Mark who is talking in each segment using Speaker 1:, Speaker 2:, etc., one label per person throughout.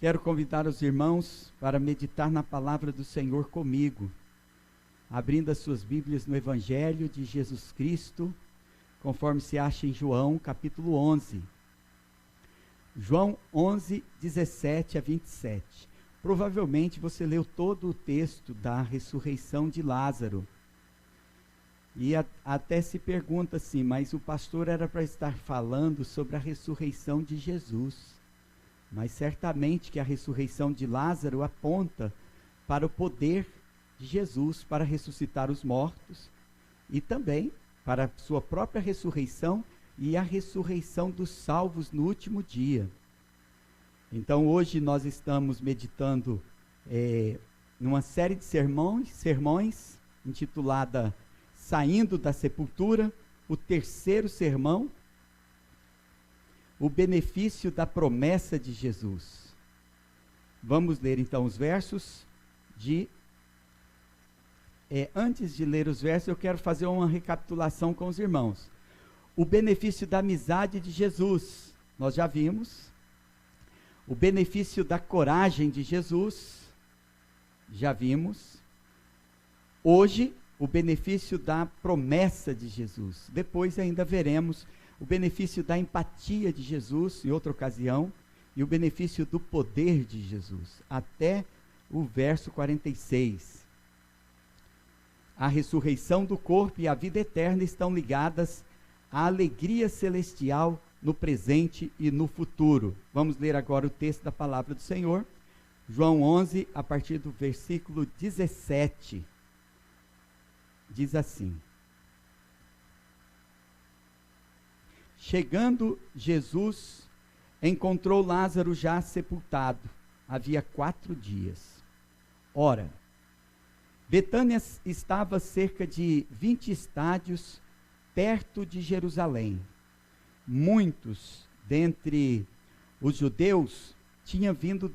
Speaker 1: Quero convidar os irmãos para meditar na palavra do Senhor comigo, abrindo as suas Bíblias no Evangelho de Jesus Cristo, conforme se acha em João, capítulo 11. João 11, 17 a 27. Provavelmente você leu todo o texto da ressurreição de Lázaro. E até se pergunta assim, mas o pastor era para estar falando sobre a ressurreição de Jesus. Mas certamente que a ressurreição de Lázaro aponta para o poder de Jesus para ressuscitar os mortos e também para a sua própria ressurreição e a ressurreição dos salvos no último dia. Então hoje nós estamos meditando numa série de sermões intitulada Saindo da Sepultura, o terceiro sermão, o benefício da promessa de Jesus. Vamos ler então os versos antes de ler os versos, eu quero fazer uma recapitulação com os irmãos. O benefício da amizade de Jesus, nós já vimos. O benefício da coragem de Jesus, já vimos. Hoje, o benefício da promessa de Jesus. Depois ainda veremos o benefício da empatia de Jesus, em outra ocasião, e o benefício do poder de Jesus, até o verso 46. A ressurreição do corpo e a vida eterna estão ligadas à alegria celestial no presente e no futuro. Vamos ler agora o texto da palavra do Senhor, João 11, a partir do versículo 17. Diz assim: Chegando Jesus, encontrou Lázaro já sepultado, havia 4 dias. Ora, Betânia estava a cerca de 20 estádios, perto de Jerusalém. Muitos dentre os judeus tinham vindo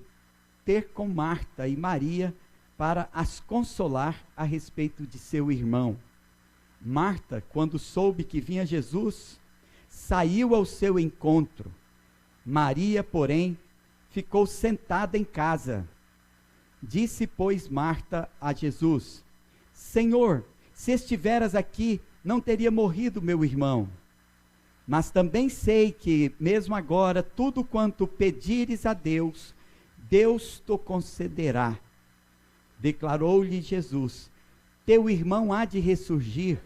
Speaker 1: ter com Marta e Maria para as consolar a respeito de seu irmão. Marta, quando soube que vinha Jesus, saiu ao seu encontro. Maria, porém, ficou sentada em casa. Disse, pois, Marta a Jesus: Senhor, se estiveras aqui, não teria morrido meu irmão. Mas também sei que, mesmo agora, tudo quanto pedires a Deus, Deus te concederá. Declarou-lhe Jesus: Teu irmão há de ressurgir.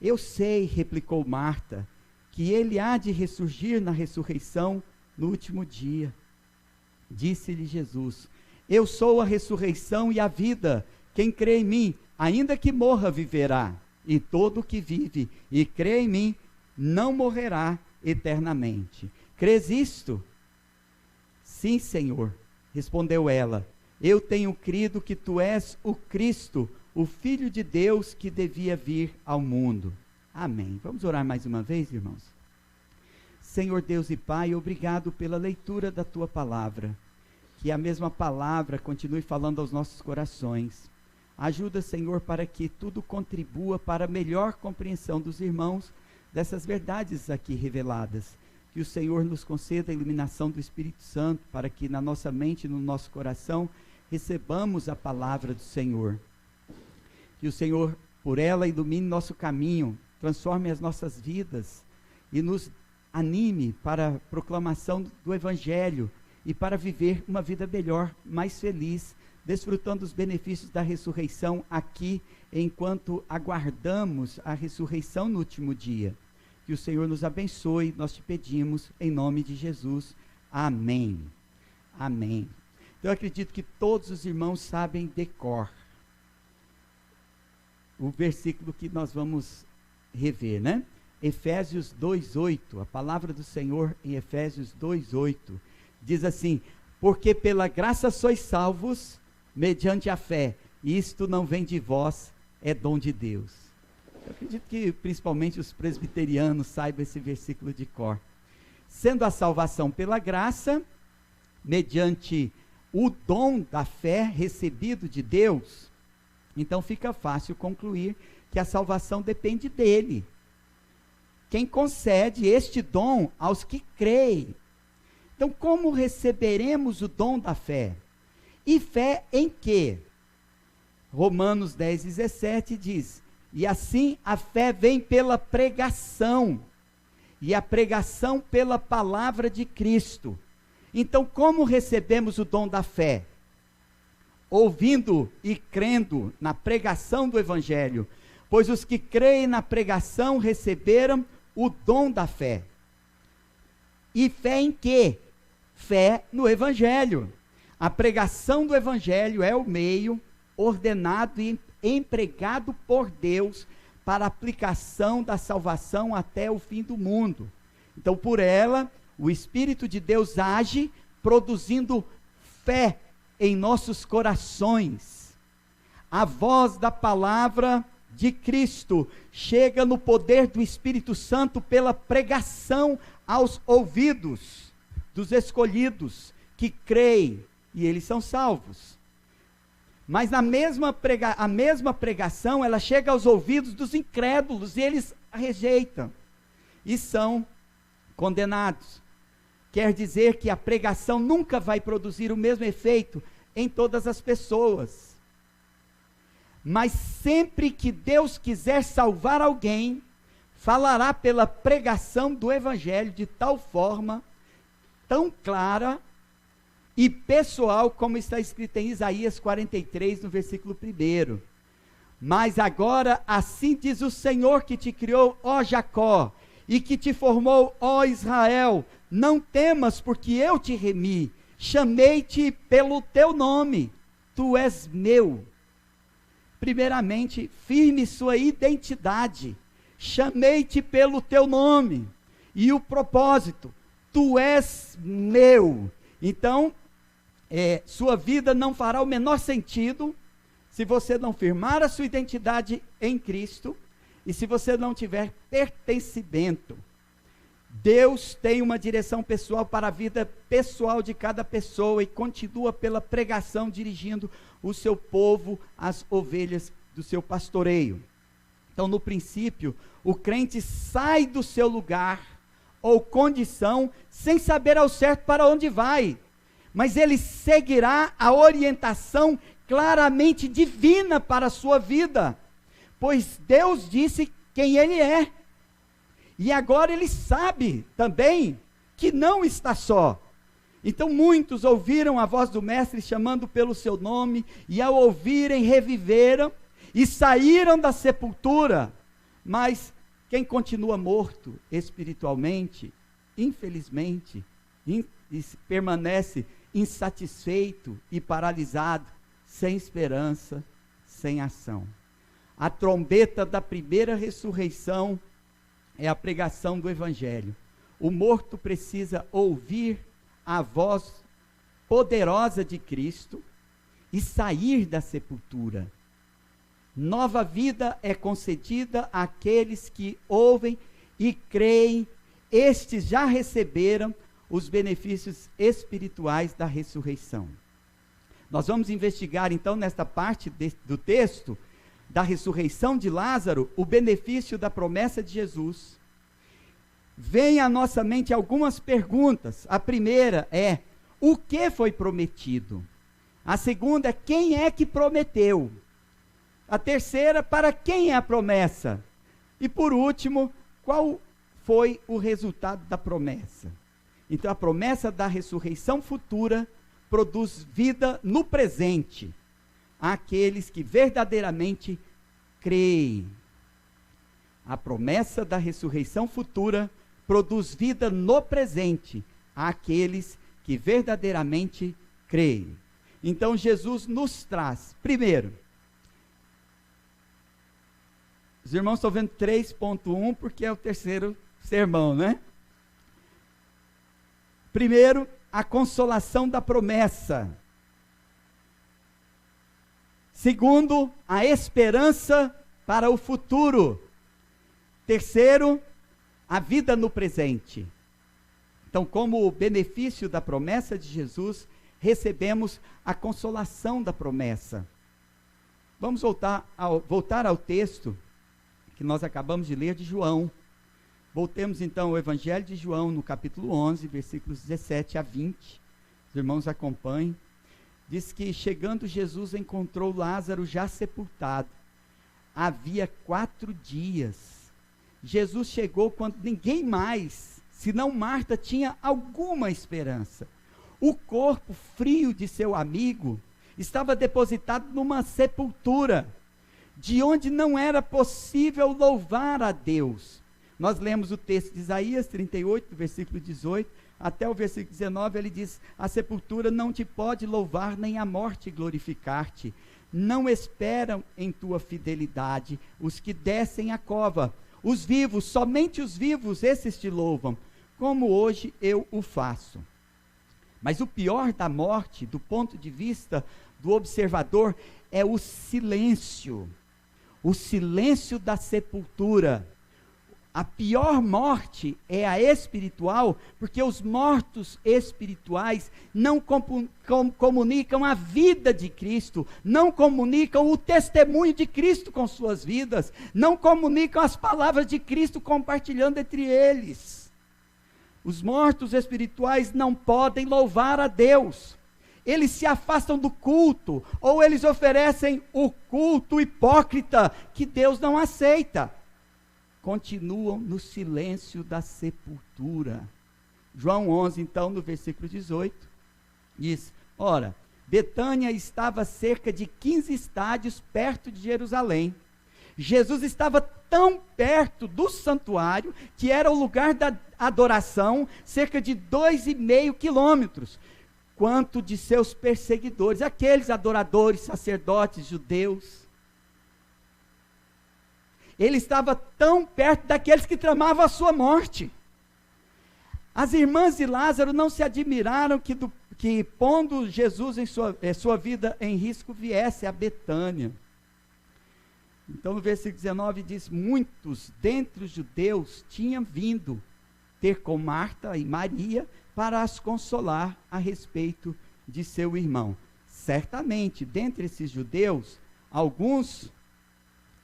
Speaker 1: Eu sei, replicou Marta, que ele há de ressurgir na ressurreição no último dia. Disse-lhe Jesus: Eu sou a ressurreição e a vida. Quem crê em mim, ainda que morra, viverá. E todo o que vive e crê em mim, não morrerá eternamente. Crês isto? Sim, Senhor, respondeu ela. Eu tenho crido que tu és o Cristo, o Filho de Deus que devia vir ao mundo. Amém. Vamos orar mais uma vez, irmãos? Senhor Deus e Pai, obrigado pela leitura da tua palavra. Que a mesma palavra continue falando aos nossos corações. Ajuda, Senhor, para que tudo contribua para a melhor compreensão dos irmãos dessas verdades aqui reveladas. Que o Senhor nos conceda a iluminação do Espírito Santo, para que na nossa mente e no nosso coração recebamos a palavra do Senhor. Que o Senhor, por ela, ilumine nosso caminho, transforme as nossas vidas e nos anime para a proclamação do Evangelho e para viver uma vida melhor, mais feliz, desfrutando dos benefícios da ressurreição aqui, enquanto aguardamos a ressurreição no último dia. Que o Senhor nos abençoe, nós te pedimos, em nome de Jesus. Amém. Amém. Então eu acredito que todos os irmãos sabem de cor o versículo que nós vamos rever, né? Efésios 2:8, a palavra do Senhor em Efésios 2:8, diz assim: porque pela graça sois salvos, mediante a fé, e isto não vem de vós, é dom de Deus. Eu acredito que principalmente os presbiterianos saibam esse versículo de cor. Sendo a salvação pela graça, mediante o dom da fé recebido de Deus, então fica fácil concluir que a salvação depende dele. Quem concede este dom aos que creem. Então, como receberemos o dom da fé? E fé em quê? Romanos 10:17 diz: e assim a fé vem pela pregação, e a pregação pela palavra de Cristo. Então, como recebemos o dom da fé? Ouvindo e crendo na pregação do Evangelho, pois os que creem na pregação receberam o dom da fé. E fé em quê? Fé no Evangelho. A pregação do Evangelho é o meio ordenado e empregado por Deus para a aplicação da salvação até o fim do mundo. Então, por ela, o Espírito de Deus age, produzindo fé em nossos corações. A voz da palavra de Cristo chega no poder do Espírito Santo pela pregação aos ouvidos dos escolhidos que creem, e eles são salvos. Mas a mesma pregação, ela chega aos ouvidos dos incrédulos, e eles a rejeitam, e são condenados. Quer dizer que a pregação nunca vai produzir o mesmo efeito em todas as pessoas. Mas sempre que Deus quiser salvar alguém, falará pela pregação do Evangelho de tal forma, tão clara e pessoal, como está escrito em Isaías 43, no versículo 1. Mas agora, assim diz o Senhor que te criou, ó Jacó, e que te formou, ó Israel, não temas, porque eu te remi, chamei-te pelo teu nome, tu és meu. Primeiramente, firme sua identidade, chamei-te pelo teu nome, e o propósito, tu és meu. Então, sua vida não fará o menor sentido se você não firmar a sua identidade em Cristo e se você não tiver pertencimento. Deus tem uma direção pessoal para a vida pessoal de cada pessoa e continua pela pregação dirigindo o seu povo, as ovelhas do seu pastoreio. Então, no princípio, o crente sai do seu lugar ou condição sem saber ao certo para onde vai, mas ele seguirá a orientação claramente divina para a sua vida, pois Deus disse quem ele é, e agora ele sabe também que não está só. Então muitos ouviram a voz do mestre chamando pelo seu nome, e ao ouvirem reviveram, e saíram da sepultura, mas quem continua morto espiritualmente, infelizmente, permanece insatisfeito e paralisado, sem esperança, sem ação. A trombeta da primeira ressurreição é a pregação do Evangelho. O morto precisa ouvir a voz poderosa de Cristo e sair da sepultura. Nova vida é concedida àqueles que ouvem e creem. Estes já receberam os benefícios espirituais da ressurreição. Nós vamos investigar então nesta parte do texto da ressurreição de Lázaro, o benefício da promessa de Jesus. Vem à nossa mente algumas perguntas. A primeira é: o que foi prometido? A segunda é: quem é que prometeu? A terceira: para quem é a promessa? E por último, qual foi o resultado da promessa? Então, a promessa da ressurreição futura produz vida no presente àqueles que verdadeiramente creem. A promessa da ressurreição futura produz vida no presente àqueles que verdadeiramente creem. Então, Jesus nos traz, primeiro, os irmãos estão vendo 3.1 porque é o terceiro sermão, né? Primeiro, a consolação da promessa. Segundo, a esperança para o futuro. Terceiro, a vida no presente. Então, como benefício da promessa de Jesus, recebemos a consolação da promessa. Vamos voltar ao texto que nós acabamos de ler de João. Voltemos então ao Evangelho de João, no capítulo 11, versículos 17 a 20. Os irmãos acompanhem. Diz que chegando Jesus encontrou Lázaro já sepultado. Havia 4 dias. Jesus chegou quando ninguém mais, senão Marta, tinha alguma esperança. O corpo frio de seu amigo estava depositado numa sepultura, de onde não era possível louvar a Deus. Nós lemos o texto de Isaías 38, versículo 18, até o versículo 19, ele diz: a sepultura não te pode louvar, nem a morte glorificar-te. Não esperam em tua fidelidade os que descem a cova. Os vivos, somente os vivos, esses te louvam, como hoje eu o faço. Mas o pior da morte, do ponto de vista do observador, é o silêncio da sepultura. A pior morte é a espiritual, porque os mortos espirituais não comunicam a vida de Cristo, não comunicam o testemunho de Cristo com suas vidas, não comunicam as palavras de Cristo compartilhando entre eles. Os mortos espirituais não podem louvar a Deus. Eles se afastam do culto, ou eles oferecem o culto hipócrita que Deus não aceita. Continuam no silêncio da sepultura. João 11, então, no versículo 18, diz: ora, Betânia estava a cerca de 15 estádios perto de Jerusalém. Jesus estava tão perto do santuário, que era o lugar da adoração, cerca de 2,5 quilômetros, quanto de seus perseguidores, aqueles adoradores, sacerdotes, judeus. Ele estava tão perto daqueles que tramavam a sua morte. As irmãs de Lázaro não se admiraram que pondo Jesus em sua vida em risco, viesse a Betânia. Então no versículo 19 diz: muitos dentre os judeus tinham vindo ter com Marta e Maria para as consolar a respeito de seu irmão. Certamente, dentre esses judeus, alguns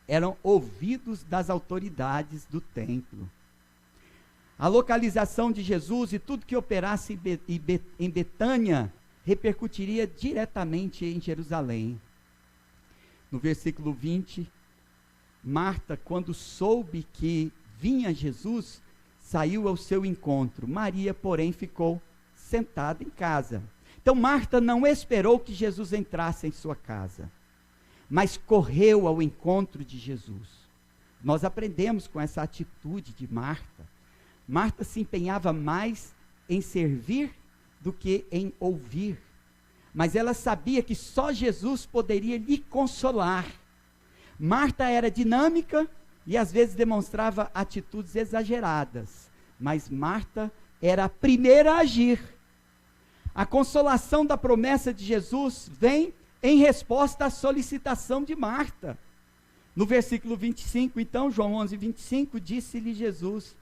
Speaker 1: eram ouvidos das autoridades do templo. A localização de Jesus e tudo que operasse em Betânia repercutiria diretamente em Jerusalém. No versículo 20, Marta, quando soube que vinha Jesus, saiu ao seu encontro. Maria, porém, ficou sentada em casa. Então Marta não esperou que Jesus entrasse em sua casa, mas correu ao encontro de Jesus. Nós aprendemos com essa atitude de Marta. Marta se empenhava mais em servir do que em ouvir, mas ela sabia que só Jesus poderia lhe consolar. Marta era dinâmica e às vezes demonstrava atitudes exageradas, mas Marta era a primeira a agir. A consolação da promessa de Jesus vem em resposta à solicitação de Marta. No versículo 25, então, João 11, 25, disse-lhe Jesus: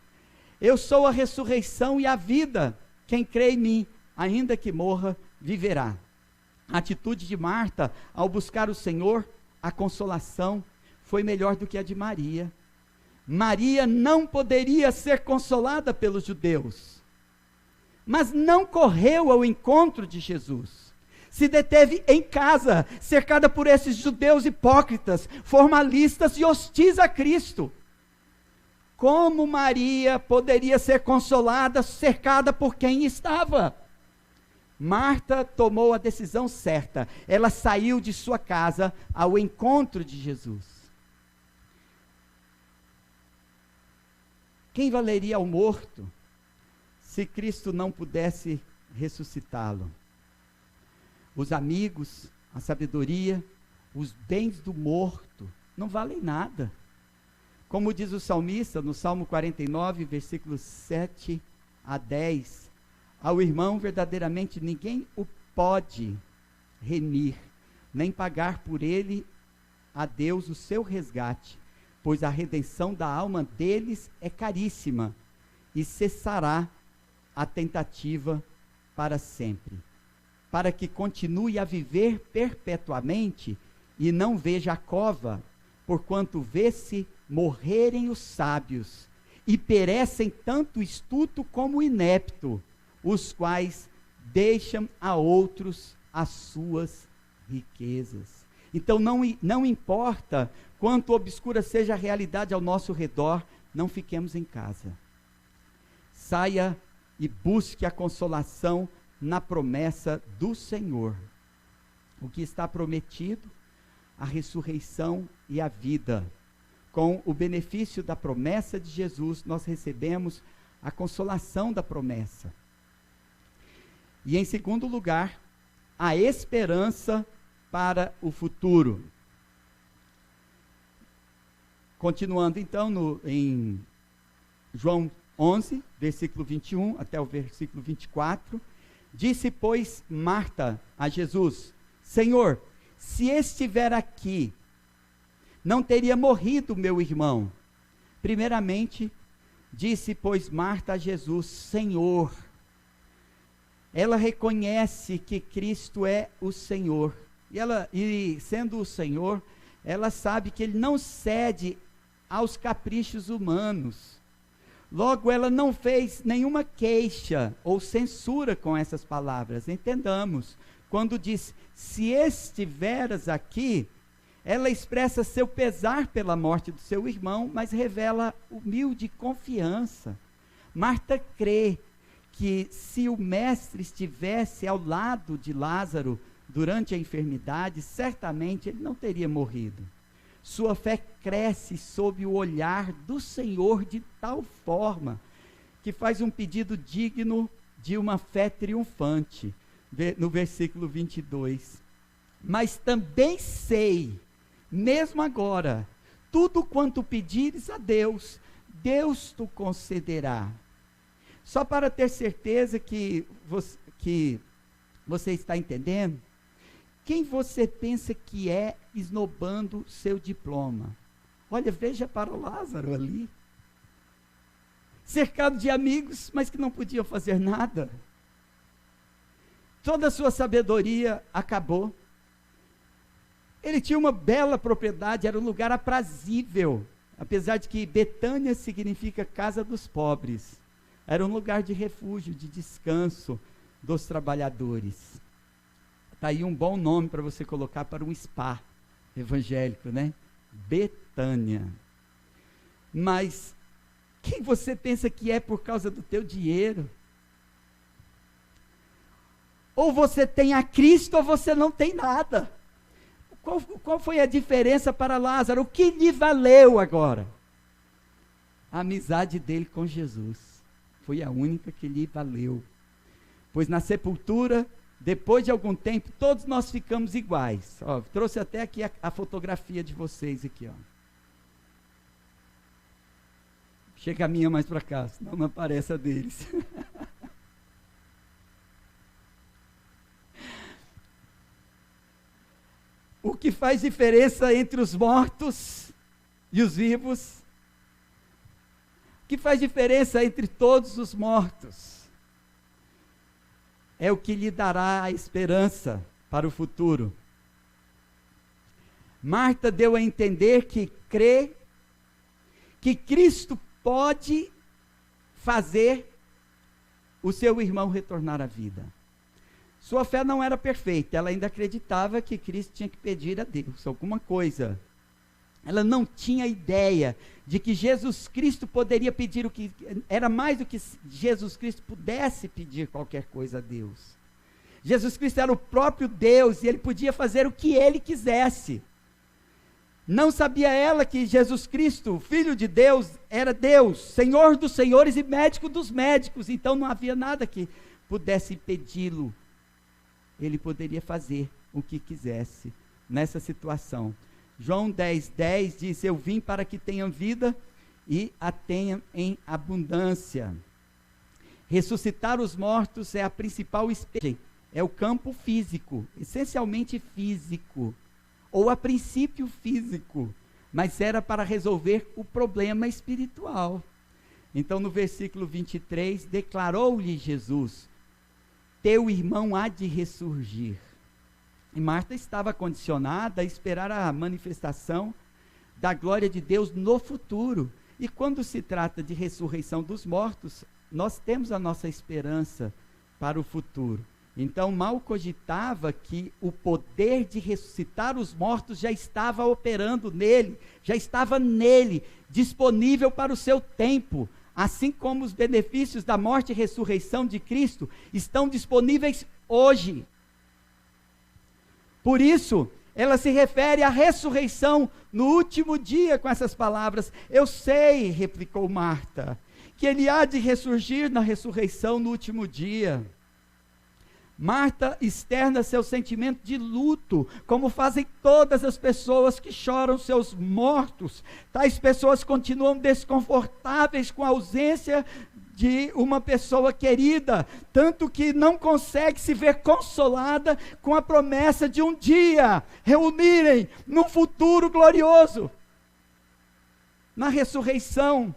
Speaker 1: eu sou a ressurreição e a vida, quem crê em mim, ainda que morra, viverá. A atitude de Marta, ao buscar o Senhor, a consolação, foi melhor do que a de Maria. Maria não poderia ser consolada pelos judeus, mas não correu ao encontro de Jesus. Se deteve em casa, cercada por esses judeus hipócritas, formalistas e hostis a Cristo. Como Maria poderia ser consolada, cercada por quem estava? Marta tomou a decisão certa. Ela saiu de sua casa ao encontro de Jesus. Quem valeria ao morto se Cristo não pudesse ressuscitá-lo? Os amigos, a sabedoria, os bens do morto não valem nada. Como diz o salmista no Salmo 49, versículos 7 a 10, ao irmão verdadeiramente ninguém o pode remir, nem pagar por ele a Deus o seu resgate, pois a redenção da alma deles é caríssima, e cessará a tentativa para sempre, para que continue a viver perpetuamente e não veja a cova, porquanto vê-se morrerem os sábios e perecem tanto o astuto como o inepto, os quais deixam a outros as suas riquezas. Então não importa quanto obscura seja a realidade ao nosso redor, não fiquemos em casa. Saia e busque a consolação na promessa do Senhor. O que está prometido, a ressurreição e a vida. Com o benefício da promessa de Jesus, nós recebemos a consolação da promessa. E em segundo lugar, a esperança para o futuro. Continuando então em João 11, versículo 21 até o versículo 24, disse, pois, Marta a Jesus, Senhor, se estiver aqui, não teria morrido meu irmão. Primeiramente, disse, pois, Marta a Jesus, Senhor. Ela reconhece que Cristo é o Senhor. E sendo o Senhor, ela sabe que Ele não cede aos caprichos humanos. Logo, ela não fez nenhuma queixa ou censura com essas palavras. Entendamos, quando diz, se estiveras aqui, ela expressa seu pesar pela morte do seu irmão, mas revela humilde confiança. Marta crê que se o mestre estivesse ao lado de Lázaro durante a enfermidade, certamente ele não teria morrido. Sua fé cresce sob o olhar do Senhor de tal forma que faz um pedido digno de uma fé triunfante, no versículo 22. Mas também sei, mesmo agora, tudo quanto pedires a Deus, Deus te concederá. Só para ter certeza que você está entendendo, quem você pensa que é esnobando seu diploma? Olha, veja para o Lázaro ali, cercado de amigos, mas que não podiam fazer nada. Toda a sua sabedoria acabou. Ele tinha uma bela propriedade, era um lugar aprazível, apesar de que Betânia significa casa dos pobres. Era um lugar de refúgio, de descanso dos trabalhadores. Está aí um bom nome para você colocar para um spa evangélico, né? Betânia. Mas quem você pensa que é por causa do teu dinheiro? Ou você tem a Cristo ou você não tem nada. Qual foi a diferença para Lázaro? O que lhe valeu agora? A amizade dele com Jesus. Foi a única que lhe valeu. Pois na sepultura, depois de algum tempo, todos nós ficamos iguais. Ó, trouxe até aqui a fotografia de vocês aqui, ó. Chega a minha mais para cá, senão não aparece a deles. O que faz diferença entre os mortos e os vivos? O que faz diferença entre todos os mortos? É o que lhe dará a esperança para o futuro. Marta deu a entender que crê que Cristo pode fazer o seu irmão retornar à vida. Sua fé não era perfeita, ela ainda acreditava que Cristo tinha que pedir a Deus alguma coisa. Ela não tinha ideia de que Jesus Cristo poderia pedir o que era mais do que Jesus Cristo pudesse pedir qualquer coisa a Deus. Jesus Cristo era o próprio Deus e ele podia fazer o que ele quisesse. Não sabia ela que Jesus Cristo, Filho de Deus, era Deus, Senhor dos senhores e médico dos médicos. Então não havia nada que pudesse impedi-lo. Ele poderia fazer o que quisesse nessa situação. João 10:10 diz, eu vim para que tenham vida e a tenham em abundância. Ressuscitar os mortos é a principal experiência, é o campo físico, essencialmente físico, ou a princípio físico, mas era para resolver o problema espiritual. Então no versículo 23, declarou-lhe Jesus, teu irmão há de ressurgir. E Marta estava condicionada a esperar a manifestação da glória de Deus no futuro. E quando se trata de ressurreição dos mortos, nós temos a nossa esperança para o futuro. Então, mal cogitava que o poder de ressuscitar os mortos já estava operando nele, já estava nele, disponível para o seu tempo, assim como os benefícios da morte e ressurreição de Cristo estão disponíveis hoje. Por isso, ela se refere à ressurreição no último dia com essas palavras. Eu sei, replicou Marta, que ele há de ressurgir na ressurreição no último dia. Marta externa seu sentimento de luto, como fazem todas as pessoas que choram seus mortos. Tais pessoas continuam desconfortáveis com a ausência de uma pessoa querida, tanto que não consegue se ver consolada com a promessa de um dia reunirem num futuro glorioso, na ressurreição.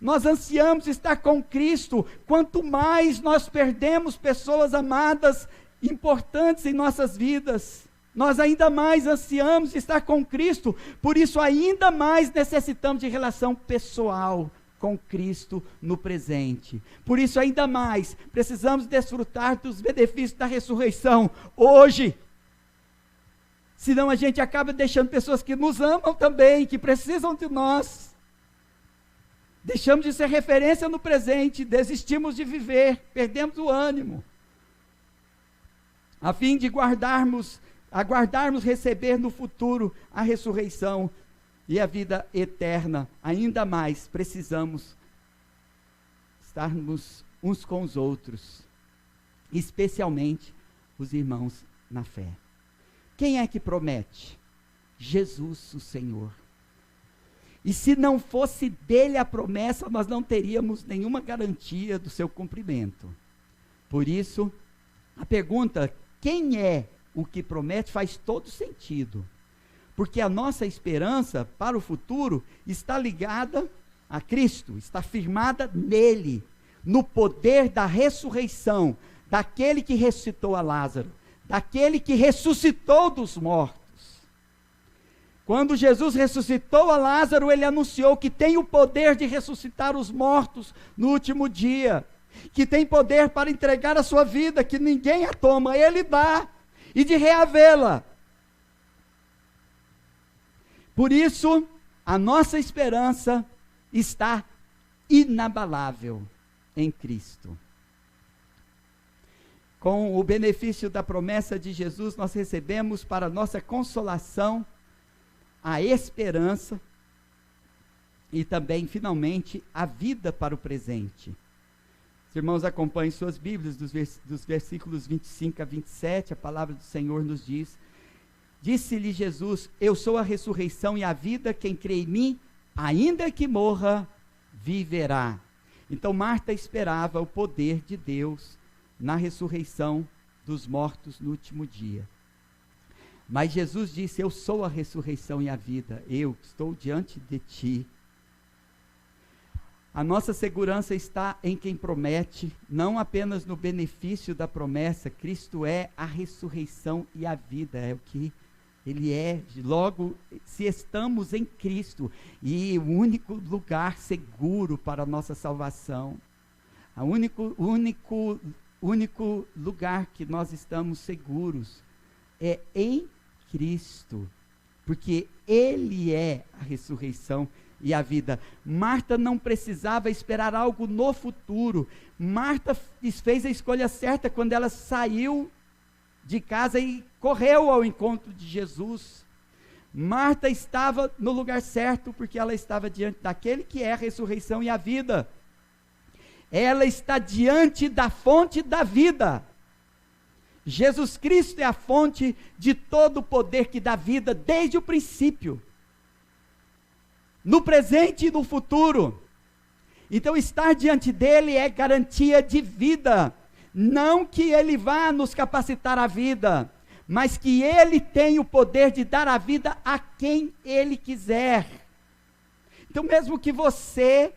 Speaker 1: Nós ansiamos estar com Cristo. Quanto mais nós perdemos pessoas amadas, importantes em nossas vidas, nós ainda mais ansiamos estar com Cristo. Por isso, ainda mais necessitamos de relação pessoal com Cristo no presente. Por isso, ainda mais precisamos desfrutar dos benefícios da ressurreição hoje. Senão a gente acaba deixando pessoas que nos amam também, que precisam de nós. Deixamos de ser referência no presente, desistimos de viver, perdemos o ânimo, a fim de aguardarmos receber no futuro a ressurreição e a vida eterna. Ainda mais precisamos estarmos uns com os outros, especialmente os irmãos na fé. Quem é que promete? Jesus, o Senhor. E se não fosse dele a promessa, nós não teríamos nenhuma garantia do seu cumprimento. Por isso, a pergunta, quem é o que promete, faz todo sentido. Porque a nossa esperança para o futuro está ligada a Cristo, está firmada nele, no poder da ressurreição, daquele que ressuscitou a Lázaro, daquele que ressuscitou dos mortos. Quando Jesus ressuscitou a Lázaro, ele anunciou que tem o poder de ressuscitar os mortos no último dia, que tem poder para entregar a sua vida, que ninguém a toma, ele dá, e de reavê-la. Por isso, a nossa esperança está inabalável em Cristo. Com o benefício da promessa de Jesus, nós recebemos para nossa consolação a esperança e também, finalmente, a vida para o presente. Os irmãos acompanhem suas Bíblias, dos versículos 25 a 27, a palavra do Senhor nos diz: disse-lhe Jesus, eu sou a ressurreição e a vida, quem crê em mim, ainda que morra, viverá. Então Marta esperava o poder de Deus na ressurreição dos mortos no último dia. Mas Jesus disse, eu sou a ressurreição e a vida, eu estou diante de ti. A nossa segurança está em quem promete, não apenas no benefício da promessa. Cristo é a ressurreição e a vida, é o que Ele é. Logo, se estamos em Cristo, e o único lugar seguro para a nossa salvação, o único lugar que nós estamos seguros é em Cristo, porque Ele é a ressurreição e a vida. Marta não precisava esperar algo no futuro. Marta fez a escolha certa quando ela saiu de casa e correu ao encontro de Jesus. Marta estava no lugar certo, porque ela estava diante daquele que é a ressurreição e a vida. Ela está diante da fonte da vida. Jesus Cristo é a fonte de todo o poder que dá vida desde o princípio, no presente e no futuro. Então estar diante dele é garantia de vida, não que ele vá nos capacitar a vida, mas que ele tem o poder de dar a vida a quem ele quiser. Então mesmo que você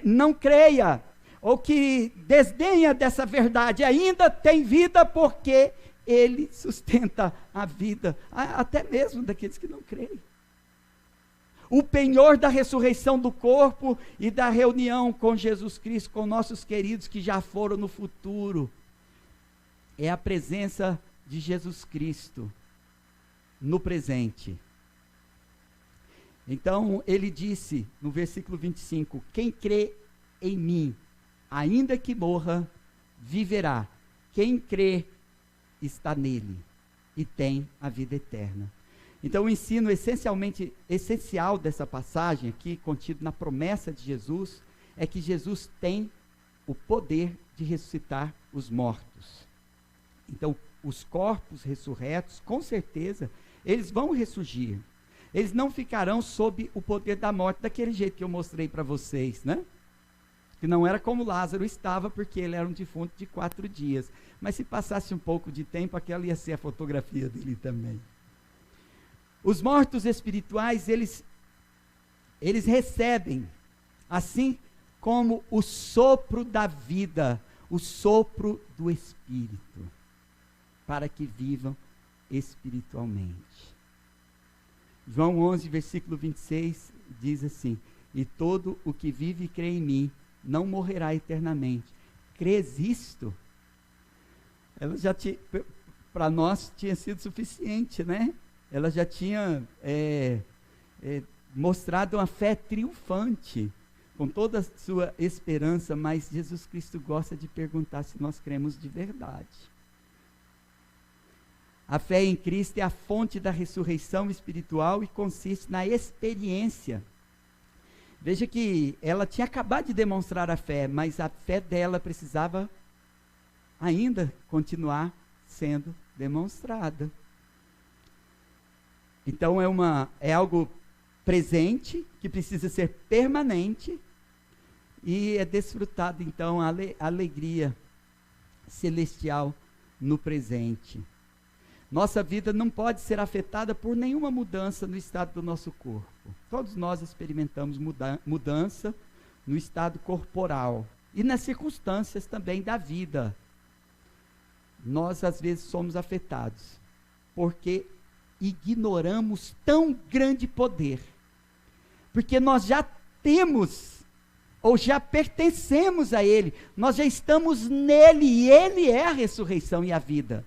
Speaker 1: não creia, ou que desdenha dessa verdade, ainda tem vida, porque ele sustenta a vida, até mesmo daqueles que não creem. o penhor da ressurreição do corpo e da reunião com Jesus Cristo, com nossos queridos que já foram no futuro, é a presença de Jesus Cristo no presente. Então, ele disse no versículo 25, quem crê em mim, ainda que morra, viverá. Quem crê está nele e tem a vida eterna. Então, o ensino essencial dessa passagem aqui, contido na promessa de Jesus, é que Jesus tem o poder de ressuscitar os mortos. Então, os corpos ressurretos, com certeza, eles vão ressurgir. Eles não ficarão sob o poder da morte, daquele jeito que eu mostrei para vocês, né? Que não era como Lázaro estava, porque ele era um defunto de 4 dias. Mas se passasse um pouco de tempo, aquela ia ser a fotografia dele também. Os mortos espirituais, eles recebem, assim como o sopro da vida, o sopro do Espírito, para que vivam espiritualmente. João 11, versículo 26, diz assim, e todo o que vive e crê em mim, não morrerá eternamente. Crês isto? Ela já tinha, para nós tinha sido suficiente, né? Ela já tinha mostrado uma fé triunfante, com toda a sua esperança, mas Jesus Cristo gosta de perguntar se nós cremos de verdade. A fé em Cristo é a fonte da ressurreição espiritual e consiste na experiência. Veja que ela tinha acabado de demonstrar a fé, mas a fé dela precisava ainda continuar sendo demonstrada. Então é algo presente, que precisa ser permanente, e é desfrutado então a alegria celestial no presente. Nossa vida não pode ser afetada por nenhuma mudança no estado do nosso corpo. Todos nós experimentamos mudança no estado corporal e nas circunstâncias também da vida. Nós às vezes somos afetados porque ignoramos tão grande poder, porque nós já temos ou já pertencemos a Ele, nós já estamos nele e Ele é a ressurreição e a vida.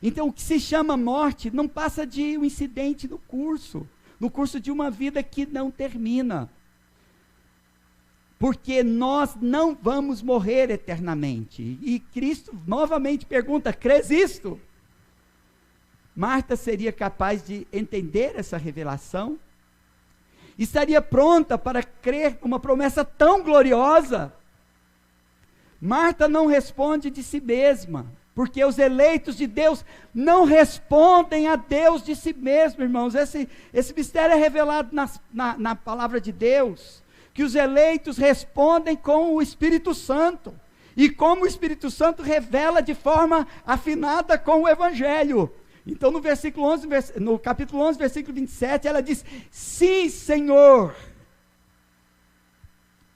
Speaker 1: Então, o que se chama morte não passa de um incidente no curso de uma vida que não termina. Porque nós não vamos morrer eternamente. E Cristo novamente pergunta, crês isto? Marta seria capaz de entender essa revelação? Estaria pronta para crer uma promessa tão gloriosa? Marta não responde de si mesma. Porque os eleitos de Deus não respondem a Deus de si mesmo, irmãos. Esse mistério é revelado na palavra de Deus, que os eleitos respondem com o Espírito Santo, e como o Espírito Santo revela de forma afinada com o Evangelho. Então no versículo 11, no capítulo 11, versículo 27, ela diz, sim, Senhor,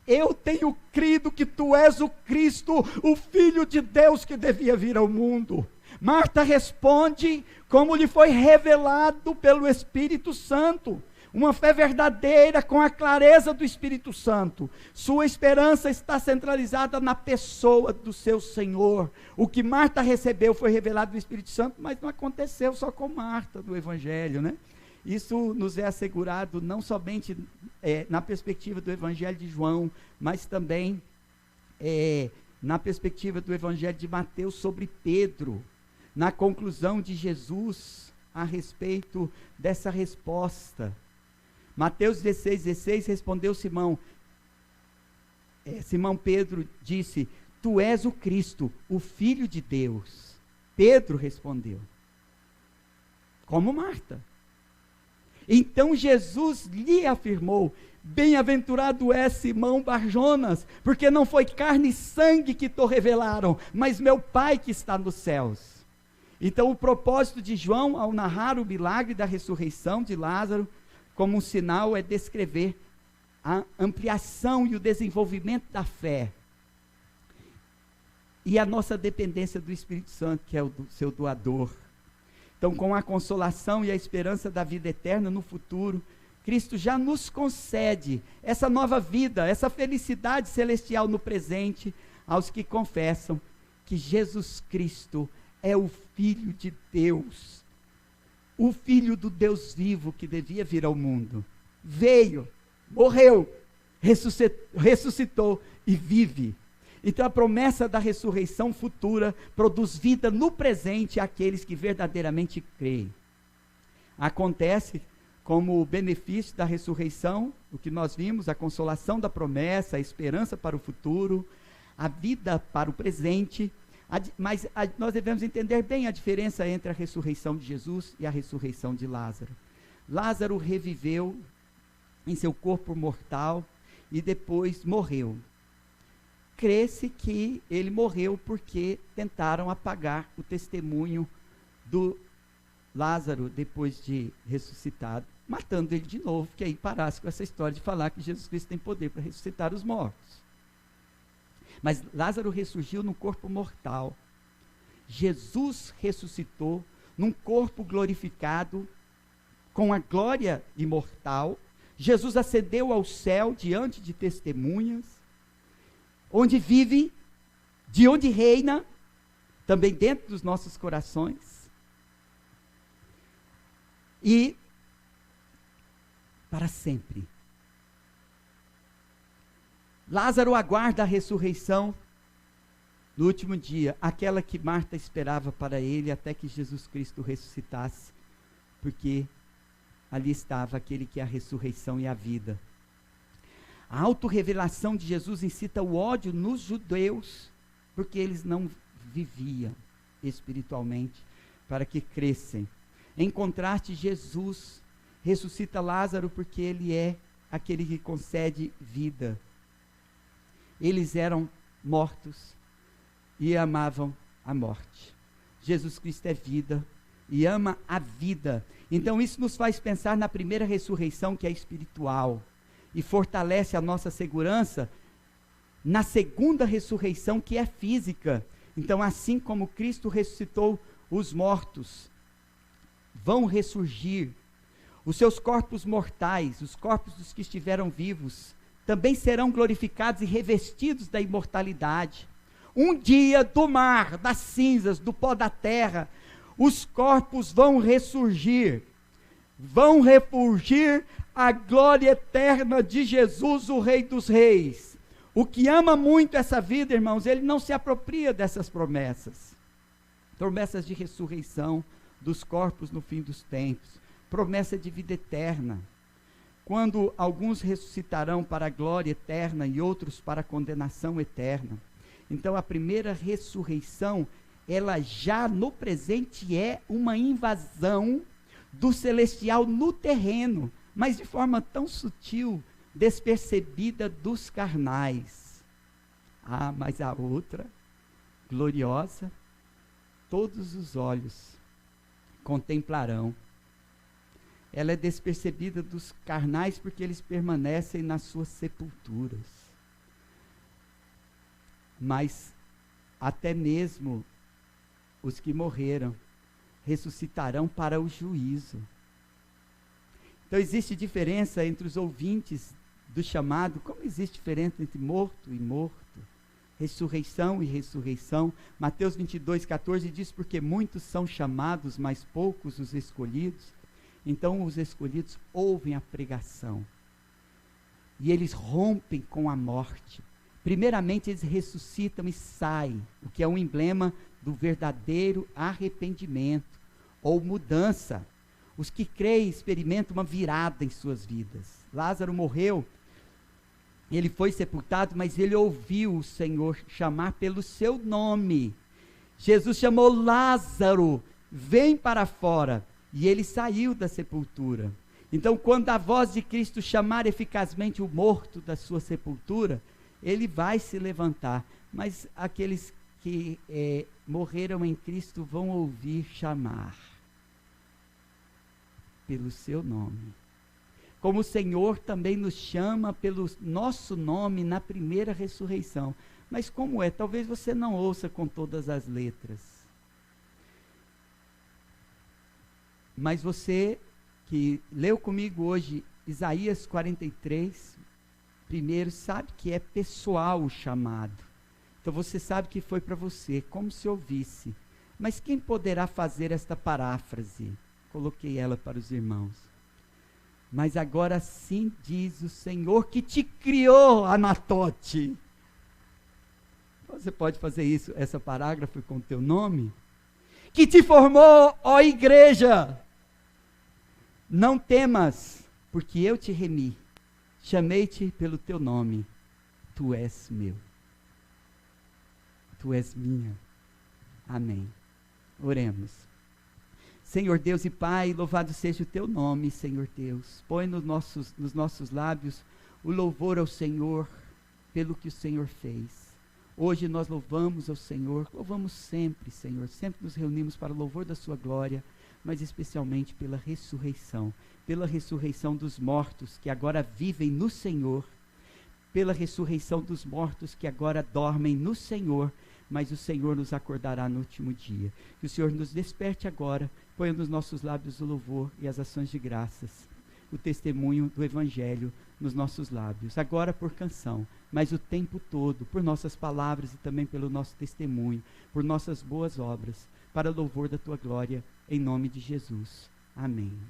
Speaker 1: eu tenho crido que tu és o Cristo, o Filho de Deus que devia vir ao mundo. Marta responde como lhe foi revelado pelo Espírito Santo. Uma fé verdadeira com a clareza do Espírito Santo. Sua esperança está centralizada na pessoa do seu Senhor. O que Marta recebeu foi revelado do Espírito Santo, mas não aconteceu só com Marta do Evangelho, né? Isso nos é assegurado não somente na perspectiva do Evangelho de João, mas também na perspectiva do Evangelho de Mateus sobre Pedro, na conclusão de Jesus a respeito dessa resposta. Mateus 16, respondeu Simão Pedro disse, tu és o Cristo, o Filho de Deus. Pedro respondeu, como Marta. Então Jesus lhe afirmou, bem-aventurado é Simão Barjonas, porque não foi carne e sangue que te revelaram, mas meu Pai que está nos céus. Então o propósito de João, ao narrar o milagre da ressurreição de Lázaro, como um sinal, é descrever a ampliação e o desenvolvimento da fé, e a nossa dependência do Espírito Santo, que é o seu doador. Então, com a consolação e a esperança da vida eterna no futuro, Cristo já nos concede essa nova vida, essa felicidade celestial no presente, aos que confessam que Jesus Cristo é o Filho de Deus, o Filho do Deus vivo que devia vir ao mundo. Veio, morreu, ressuscitou e vive. Então a promessa da ressurreição futura produz vida no presente àqueles que verdadeiramente creem. Acontece como o benefício da ressurreição, o que nós vimos, a consolação da promessa, a esperança para o futuro, a vida para o presente, mas nós devemos entender bem a diferença entre a ressurreição de Jesus e a ressurreição de Lázaro. Lázaro reviveu em seu corpo mortal e depois morreu. Crê-se que ele morreu porque tentaram apagar o testemunho do Lázaro depois de ressuscitado, matando ele de novo, que aí parasse com essa história de falar que Jesus Cristo tem poder para ressuscitar os mortos. Mas Lázaro ressurgiu num corpo mortal. Jesus ressuscitou num corpo glorificado, com a glória imortal. Jesus ascendeu ao céu diante de testemunhas, onde vive, de onde reina, também dentro dos nossos corações. E para sempre. Lázaro aguarda a ressurreição no último dia, aquela que Marta esperava para ele até que Jesus Cristo ressuscitasse, porque ali estava aquele que é a ressurreição e a vida. A autorrevelação de Jesus incita o ódio nos judeus, porque eles não viviam espiritualmente, para que crescem. Em contraste, Jesus ressuscita Lázaro porque ele é aquele que concede vida. Eles eram mortos e amavam a morte. Jesus Cristo é vida e ama a vida. Então isso nos faz pensar na primeira ressurreição, que é espiritual, e fortalece a nossa segurança na segunda ressurreição, que é física. Então, assim como Cristo ressuscitou os mortos, vão ressurgir os seus corpos mortais, os corpos dos que estiveram vivos, também serão glorificados e revestidos da imortalidade. Um dia, do mar, das cinzas, do pó da terra, os corpos vão ressurgir, vão refulgir a glória eterna de Jesus, o Rei dos Reis. O que ama muito essa vida, irmãos, ele não se apropria dessas promessas. Promessas de ressurreição dos corpos no fim dos tempos, promessa de vida eterna, quando alguns ressuscitarão para a glória eterna e outros para a condenação eterna. Então a primeira ressurreição, ela já no presente é uma invasão do celestial no terreno, mas de forma tão sutil, despercebida dos carnais. Ah, mas a outra, gloriosa, todos os olhos contemplarão. Ela é despercebida dos carnais porque eles permanecem nas suas sepulturas. Mas até mesmo os que morreram ressuscitarão para o juízo. Então existe diferença entre os ouvintes do chamado, como existe diferença entre morto e morto, ressurreição e ressurreição. Mateus 22:14 diz: porque muitos são chamados, mas poucos os escolhidos. Então os escolhidos ouvem a pregação e eles rompem com a morte. Primeiramente eles ressuscitam e saem, o que é um emblema do verdadeiro arrependimento ou mudança. Os que creem experimentam uma virada em suas vidas. Lázaro morreu, ele foi sepultado, mas ele ouviu o Senhor chamar pelo seu nome. Jesus chamou: Lázaro, vem para fora. E ele saiu da sepultura. Então, quando a voz de Cristo chamar eficazmente o morto da sua sepultura, ele vai se levantar. Mas aqueles que morreram em Cristo vão ouvir chamar pelo seu nome. Como o Senhor também nos chama pelo nosso nome na primeira ressurreição. Mas como é? Talvez você não ouça com todas as letras. Mas você que leu comigo hoje Isaías 43, primeiro, sabe que é pessoal o chamado. Então você sabe que foi para você, como se ouvisse. Mas quem poderá fazer esta paráfrase? Coloquei ela para os irmãos. Mas agora sim diz o Senhor que te criou, Anatote. Você pode fazer isso, essa parágrafo com o teu nome? Que te formou, ó igreja. Não temas, porque eu te remi. Chamei-te pelo teu nome. Tu és meu. Tu és minha. Amém. Oremos. Senhor Deus e Pai, louvado seja o teu nome, Senhor Deus. Põe nos nossos lábios o louvor ao Senhor pelo que o Senhor fez. Hoje nós louvamos ao Senhor, louvamos sempre, Senhor. Sempre nos reunimos para o louvor da sua glória, mas especialmente pela ressurreição dos mortos que agora vivem no Senhor, pela ressurreição dos mortos que agora dormem no Senhor, mas o Senhor nos acordará no último dia. Que o Senhor nos desperte agora, ponha nos nossos lábios o louvor e as ações de graças, o testemunho do Evangelho nos nossos lábios, agora por canção, mas o tempo todo, por nossas palavras e também pelo nosso testemunho, por nossas boas obras, para louvor da tua glória, em nome de Jesus. Amém.